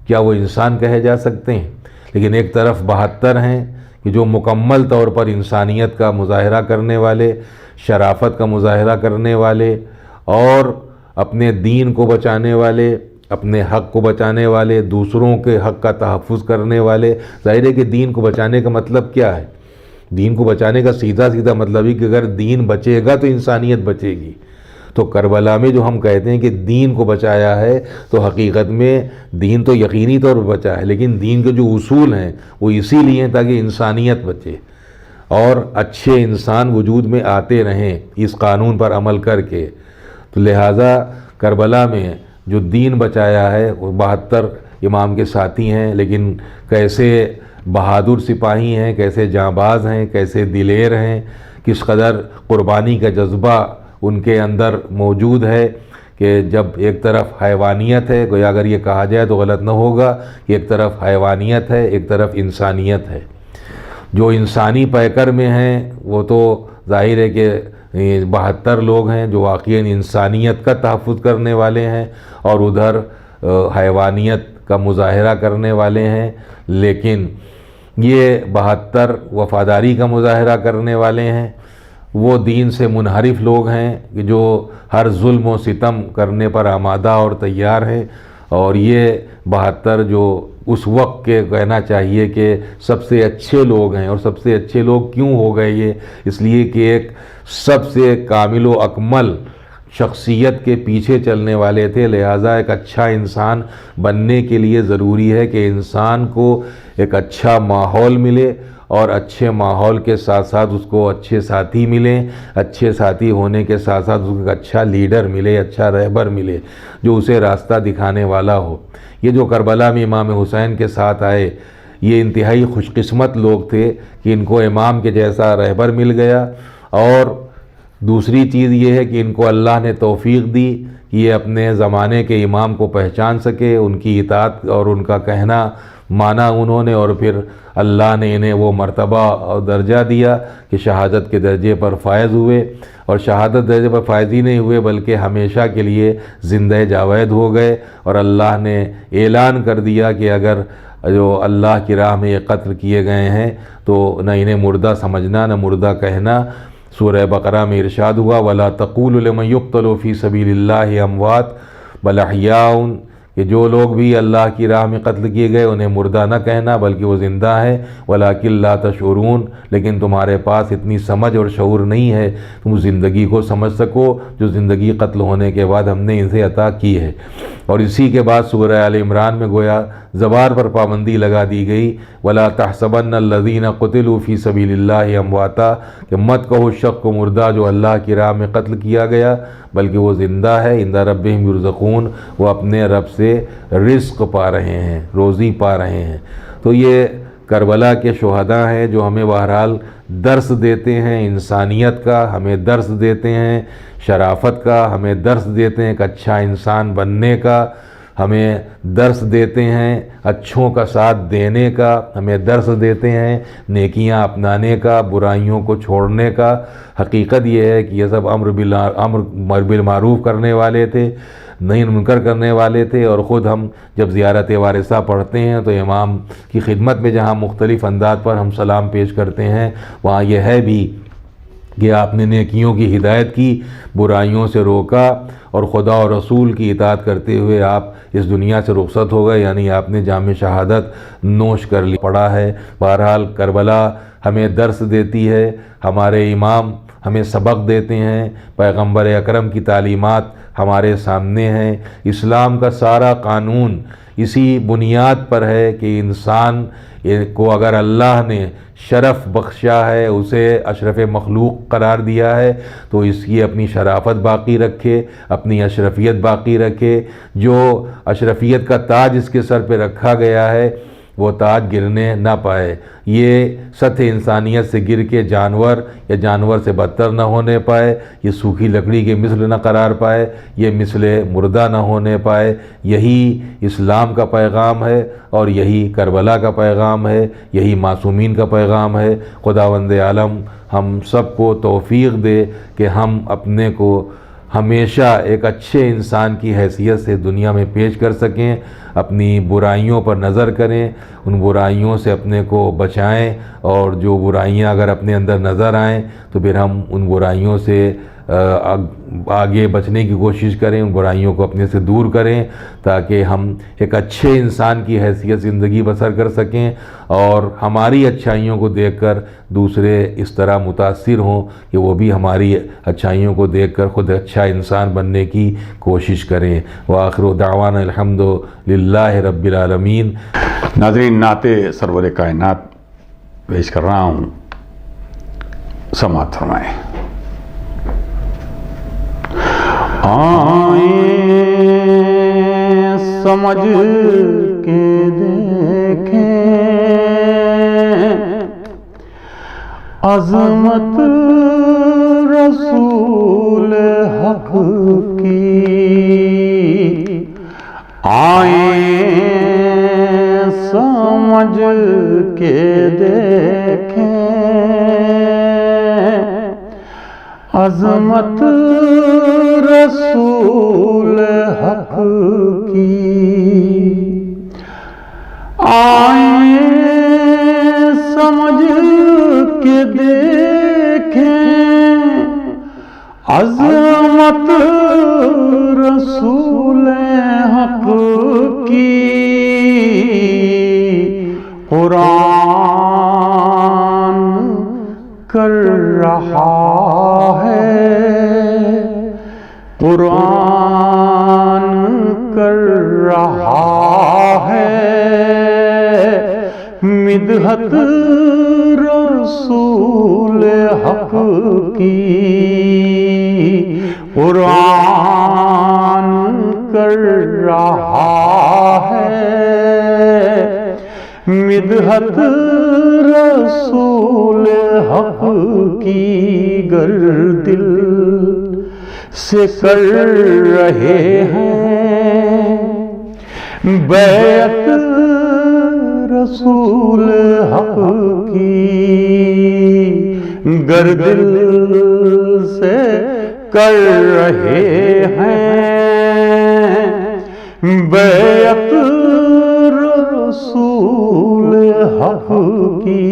کیا وہ انسان کہے جا سکتے ہیں؟ لیکن ایک طرف 72 ہیں کہ جو مکمل طور پر انسانیت کا مظاہرہ کرنے والے، شرافت کا مظاہرہ کرنے والے، اور اپنے دین کو بچانے والے، اپنے حق کو بچانے والے، دوسروں کے حق کا تحفظ کرنے والے. ظاہر ہے کہ دین کو بچانے کا مطلب کیا ہے؟ دین کو بچانے کا سیدھا مطلب ہی کہ اگر دین بچے گا تو انسانیت بچے گی. تو کربلا میں جو ہم کہتے ہیں کہ دین کو بچایا ہے تو حقیقت میں دین تو یقینی طور پر بچا ہے، لیکن دین کے جو اصول ہیں وہ اسی لیے ہیں تاکہ انسانیت بچے اور اچھے انسان وجود میں آتے رہیں اس قانون پر عمل کر کے. تو لہٰذا کربلا میں جو دین بچایا ہے وہ 72 امام کے ساتھی ہیں، لیکن کیسے بہادر سپاہی ہیں، کیسے جانباز ہیں، کیسے دلیر ہیں، کس قدر قربانی کا جذبہ ان کے اندر موجود ہے کہ جب ایک طرف حیوانیت ہے، گویا اگر یہ کہا جائے تو غلط نہ ہوگا کہ ایک طرف حیوانیت ہے، ایک طرف انسانیت ہے. جو انسانی پیکر میں ہیں وہ تو ظاہر ہے کہ 72 لوگ ہیں جو واقعی انسانیت کا تحفظ کرنے والے ہیں اور ادھر حیوانیت کا مظاہرہ کرنے والے ہیں. لیکن یہ 72 وفاداری کا مظاہرہ کرنے والے ہیں، وہ دین سے منحرف لوگ ہیں کہ جو ہر ظلم و ستم کرنے پر آمادہ اور تیار ہیں. اور یہ 72 جو اس وقت کے کہنا چاہیے کہ سب سے اچھے لوگ ہیں. اور سب سے اچھے لوگ کیوں ہو گئے یہ؟ اس لیے کہ ایک سب سے کامل و اکمل شخصیت کے پیچھے چلنے والے تھے. لہٰذا ایک اچھا انسان بننے کے لیے ضروری ہے کہ انسان کو ایک اچھا ماحول ملے اور اچھے ماحول کے ساتھ ساتھ اس کو اچھے ساتھی ملیں. اچھے ساتھی ہونے کے ساتھ ساتھ اس کو ایک اچھا لیڈر ملے، اچھا رہبر ملے جو اسے راستہ دکھانے والا ہو. یہ جو کربلا میں امام حسین کے ساتھ آئے، یہ انتہائی خوش قسمت لوگ تھے کہ ان کو امام کے جیسا رہبر مل گیا۔ اور دوسری چیز یہ ہے کہ ان کو اللہ نے توفیق دی کہ یہ اپنے زمانے کے امام کو پہچان سکے، ان کی اطاعت اور ان کا کہنا مانا انہوں نے، اور پھر اللہ نے انہیں وہ مرتبہ اور درجہ دیا کہ شہادت کے درجے پر فائز ہوئے، اور شہادت درجے پر فائز ہی نہیں ہوئے بلکہ ہمیشہ کے لیے زندہ جاوید ہو گئے۔ اور اللہ نے اعلان کر دیا کہ اگر جو اللہ کی راہ میں یہ قتل کیے گئے ہیں تو نہ انہیں مردہ سمجھنا نہ مردہ کہنا۔ سورہ بقرہ میں ارشاد ہوا وَلَا تَقُولُوا لِمَن يُقْتَلُ فِي سَبِيلِ اللَّهِ أَمْوَاتٌ بَلْ أَحْيَاءٌ، کہ جو لوگ بھی اللہ کی راہ میں قتل کیے گئے انہیں مردہ نہ کہنا بلکہ وہ زندہ ہیں، وَلَٰكِن لَا تَشْعُرُونَ، لیکن تمہارے پاس اتنی سمجھ اور شعور نہیں ہے تم زندگی کو سمجھ سکو جو زندگی قتل ہونے کے بعد ہم نے اسے عطا کی ہے۔ اور اسی کے بعد سورہ آل عمران میں گویا زبان پر پابندی لگا دی گئی وَلَا تَحْسَبَنَّ الَّذِينَ قُتِلُوا فِي سَبِيلِ اللَّهِ أَمْوَاتًا، کہ مت کہو شخص کو مردہ جو اللہ کی راہ میں قتل کیا گیا، بلکہ وہ زندہ ہے، عند ربہم یرزقون، وہ اپنے رب سے رزق پا رہے ہیں، روزی پا رہے ہیں۔ تو یہ کربلا کے شہداء ہیں جو ہمیں بہرحال درس دیتے ہیں انسانیت کا، ہمیں درس دیتے ہیں شرافت کا، ہمیں درس دیتے ہیں ایک اچھا انسان بننے کا، ہمیں درس دیتے ہیں اچھوں کا ساتھ دینے کا، ہمیں درس دیتے ہیں نیکیاں اپنانے کا، برائیوں کو چھوڑنے کا۔ حقیقت یہ ہے کہ یہ سب امر بالمعروف کرنے والے تھے، نہیں منکر کرنے والے تھے، اور خود ہم جب زیارت وارثہ پڑھتے ہیں تو امام کی خدمت میں جہاں مختلف انداز پر ہم سلام پیش کرتے ہیں وہاں یہ ہے بھی کہ آپ نے نیکیوں کی ہدایت کی، برائیوں سے روکا، اور خدا اور رسول کی اطاعت کرتے ہوئے آپ اس دنیا سے رخصت ہو گئے، یعنی آپ نے جام شہادت نوش کر لی پڑا ہے۔ بہرحال کربلا ہمیں درس دیتی ہے، ہمارے امام ہمیں سبق دیتے ہیں، پیغمبر اکرم کی تعلیمات ہمارے سامنے ہیں۔ اسلام کا سارا قانون اسی بنیاد پر ہے کہ انسان کو اگر اللہ نے شرف بخشا ہے، اسے اشرف مخلوق قرار دیا ہے، تو اس کی اپنی شرافت باقی رکھے، اپنی اشرفیت باقی رکھے۔ جو اشرفیت کا تاج اس کے سر پہ رکھا گیا ہے وہ تاج گرنے نہ پائے، یہ سطح انسانیت سے گر کے جانور یا جانور سے بدتر نہ ہونے پائے، یہ سوکھی لکڑی کے مثل نہ قرار پائے، یہ مثل مردہ نہ ہونے پائے۔ یہی اسلام کا پیغام ہے اور یہی کربلا کا پیغام ہے، یہی معصومین کا پیغام ہے۔ خداوند عالم ہم سب کو توفیق دے کہ ہم اپنے کو ہمیشہ ایک اچھے انسان کی حیثیت سے دنیا میں پیش کر سکیں، اپنی برائیوں پر نظر کریں، ان برائیوں سے اپنے کو بچائیں، اور جو برائیاں اگر اپنے اندر نظر آئیں تو پھر ہم ان برائیوں سے آگے بچنے کی کوشش کریں، ان برائیوں کو اپنے سے دور کریں تاکہ ہم ایک اچھے انسان کی حیثیت زندگی بسر کر سکیں، اور ہماری اچھائیوں کو دیکھ کر دوسرے اس طرح متاثر ہوں کہ وہ بھی ہماری اچھائیوں کو دیکھ کر خود اچھا انسان بننے کی کوشش کریں۔ وآخر دعوانا الحمد للہ رب العالمین۔ ناظرین، نعت سرور کائنات پیش کر رہا ہوں، سماعت فرمائیں۔ آئیں سمجھ کے دیکھیں عظمت رسول حق کی، آئیں سمجھ کے دیکھیں عظمت رسول حق کی، آئیں سمجھ کے دیکھیں عظمت رسول حق کی۔ قرآن کر رہا ہے، قرآن کر رہا ہے مدحت رسول حق کی، قرآن کر رہا ہے مدحت نگہت رسول حق کی گر دل سے کر رہے ہیں بیعت رسول حق کی گر دل سے کر رہے ہیں بیعت رسول حق کی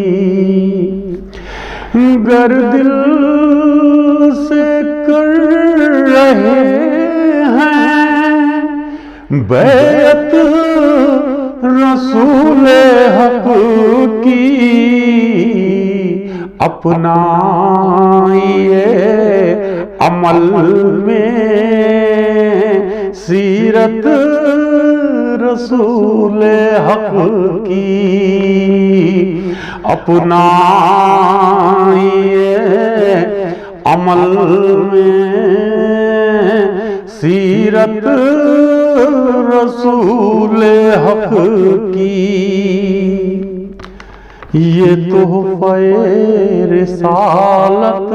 گر دل سے کر رہے ہیں بیعت رسول حق کی اپنائیے عمل میں سیرت رسول حق کی اپنائیے عمل میں سیرت رسول حق کی یہ تحفہ رسالت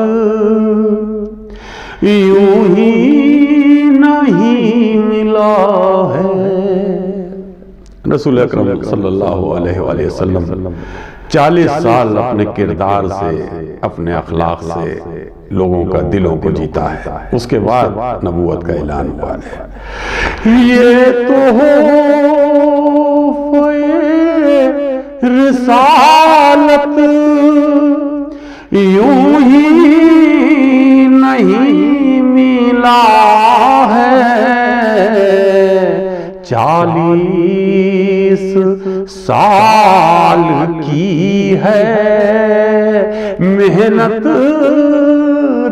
یوں ہی نہیں ملا ہے رسول اکرم صلی اللہ علیہ وآلہ وسلم 40 سال اپنے کردار سے اپنے اخلاق سے لوگوں کا دلوں کو جیتا ہے اس کے بعد نبوت کا اعلان ہوا ہے یہ تو رسالت یوں ہی نہیں ملا ہے 40 سال کی ہے محنت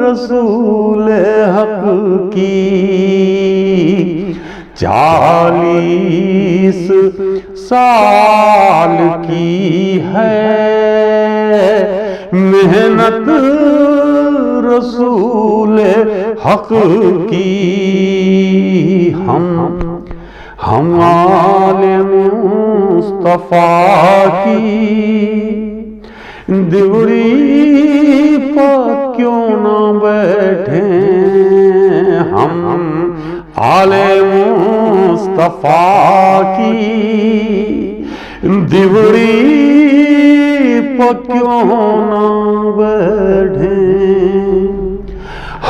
رسول حق کی 40 سال کی ہے محنت رسول حق کی ہم آل مصطفیٰ کی دیوری پر کیوں نہ بیٹھیں ہم آل مصطفیٰ کی دیوری پر کیوں نہ بیٹھیں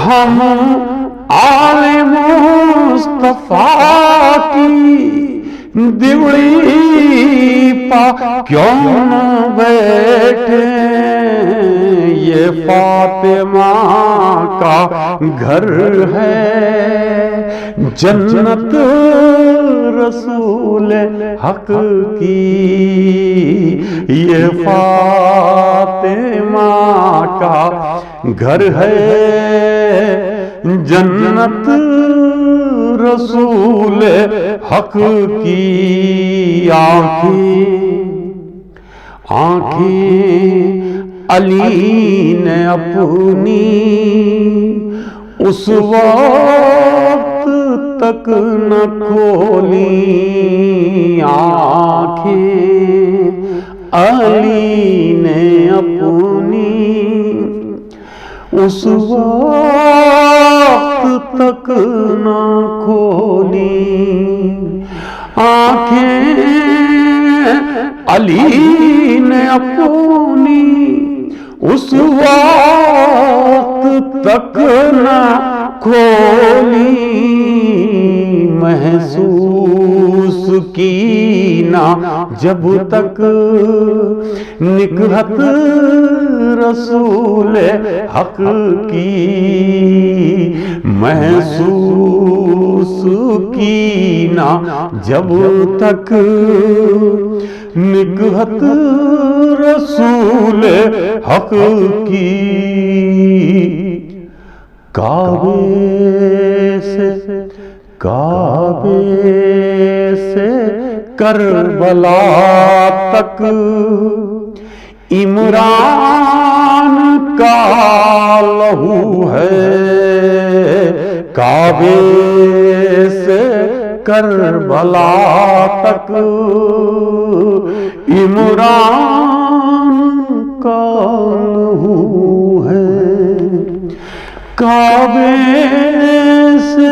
ہم آل مصطفیٰ کی دیوری پا کیوں نہ بیٹھیں یہ فاطمہ کا گھر ہے جنت رسول حق کی یہ فاطمہ کا گھر ہے جنت رسول حق کی آنکھیں علی نے اپنی اس وقت تک نہ کھولی آنکھیں علی نے اپنی اس وقت تک نہ کھولی آنکھیں علی نے اپنی اس وقت تک نہ کھولی محسوس کی نہ جب تک نکہت رسول حق کی محسوس کی نہ جب تک نکہت رسول حق کی کعبے سے کربلا تک عمران کا لہو ہے کعبے سے کربلا تک عمران کا لہو ہے، کعبے سے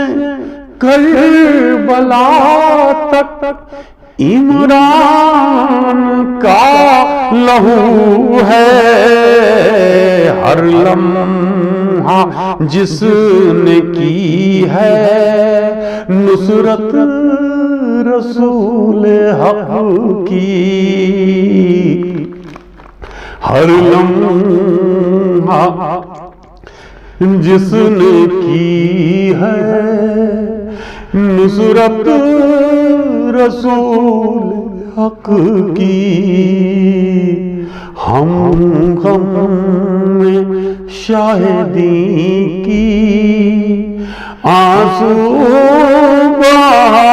کربلا تک عمران کا لہو ہے، ہر لمحہ جس نے کی ہے نصرت رسول حق کی، ہر لمحہ جس نے کی ہے نصرت رسول حق کی، ہم غم میں شاہدی کی آنسو بہا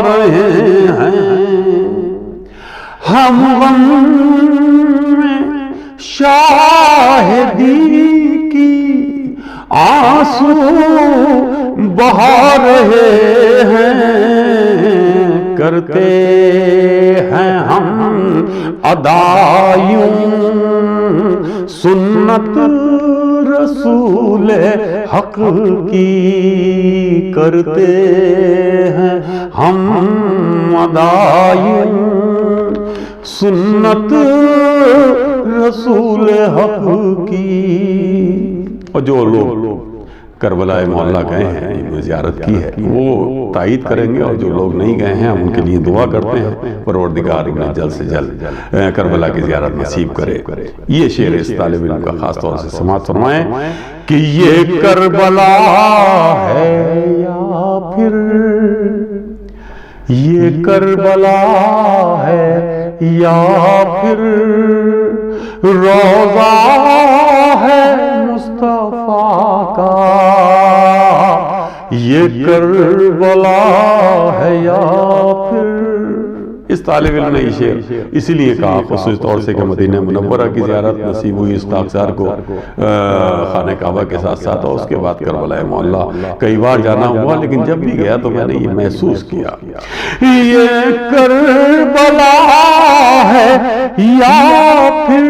رہے ہیں، ہم غم میں شاہدی کی آنسو بہا رہے ہیں، کرتے ہیں ہم ادائیوں سنت رسول حق کی، کرتے ہیں ہم ادائیوں سنت رسول حق کی۔ اور جو لوگ کربلا معلیٰ گئے ہیں، زیارت کی ہے، وہ تائید کریں گے، اور جو لوگ نہیں گئے ہیں ہم ان کے لیے دعا کرتے ہیں پروردگار انہیں جلد سے جلد کربلا کی زیارت نصیب کرے۔ یہ شعر اس طالب علم کا خاص طور سے سماعت فرمائیں کہ یہ کربلا ہے یا پھر یہ کربلا ہے یا پھر روضہ ہے مصطفیٰ کا، یہ کربلا ہے یا پھر۔ اس طالب علم نے یہ شعر اسی لیے کہا خصوصی طور سے کہ مدینہ منورہ کی زیارت نصیب ہوئی اس خاکسار کو خانہ کعبہ کے ساتھ ساتھ، اور اس کے بعد کربلا معلیٰ کئی بار جانا ہوا، لیکن جب بھی گیا تو میں نے یہ محسوس کیا یہ کربلا ہے یا پھر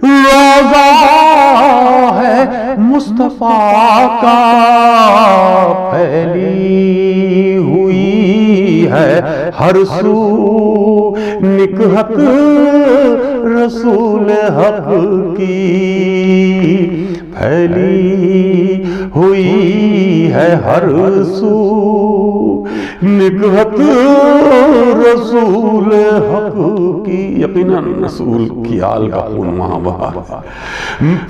روضہ ہے مصطفیٰ کا، پھیلی ہوئی ہے ہر سو نکہت رسول حق کی، پھیلی ہوئی ہے ہر سو نکہت رسول حق کی، یقیناً رسول کی آل کا خون وہاں بہا،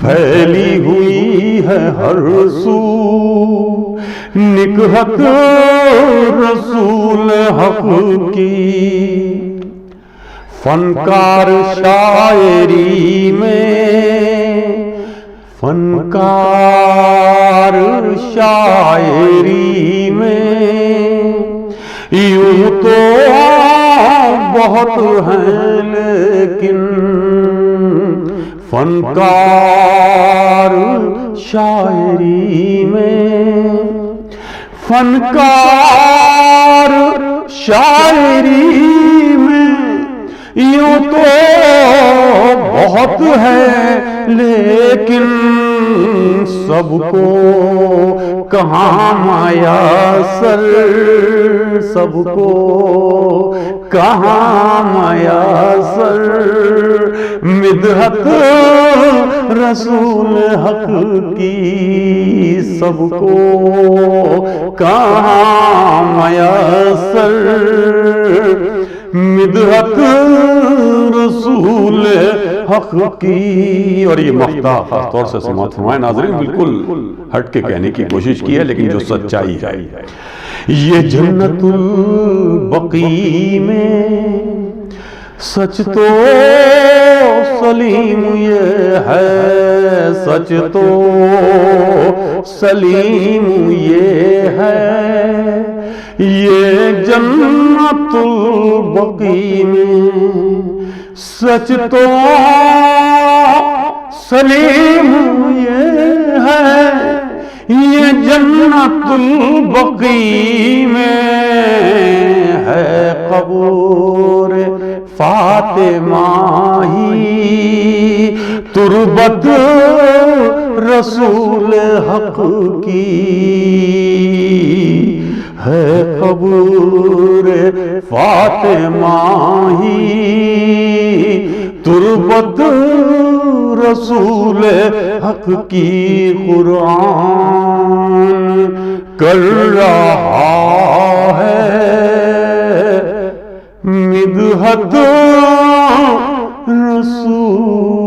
پھیلی ہوئی ہے ہر سو نکہت رسول حق کی، فنکار شاعری میں، فنکار شاعری میں یوں تو بہت ہیں لیکن فنکار شاعری میں، فنکار شاعری میں یوں تو بہت ہے لیکن سب کو کہاں میسر، سب کو کہاں میسر مدحت رسول حق کی، سب کو کہاں میسر مدحت رسول حق کی۔ اور یہ مقطع خاص طور سے سماعت فرمائے ناظرین، بالکل ہٹ کے کہنے کی کوشش کی ہے لیکن جو سچائی ہے، یہ جنت البقیع میں سچ تو سلیم یہ ہے، سچ تو سلیم یہ ہے، یہ جنت البقیع میں سچ تو سلیم یہ ہے، یہ جنت البقیع میں ہے قبور فاطمہ ہی تربت رسول حق کی ہے، قبر فاطمہ ہی تربت رسول حق کی۔ قرآن کر رہا ہے مدحت رسول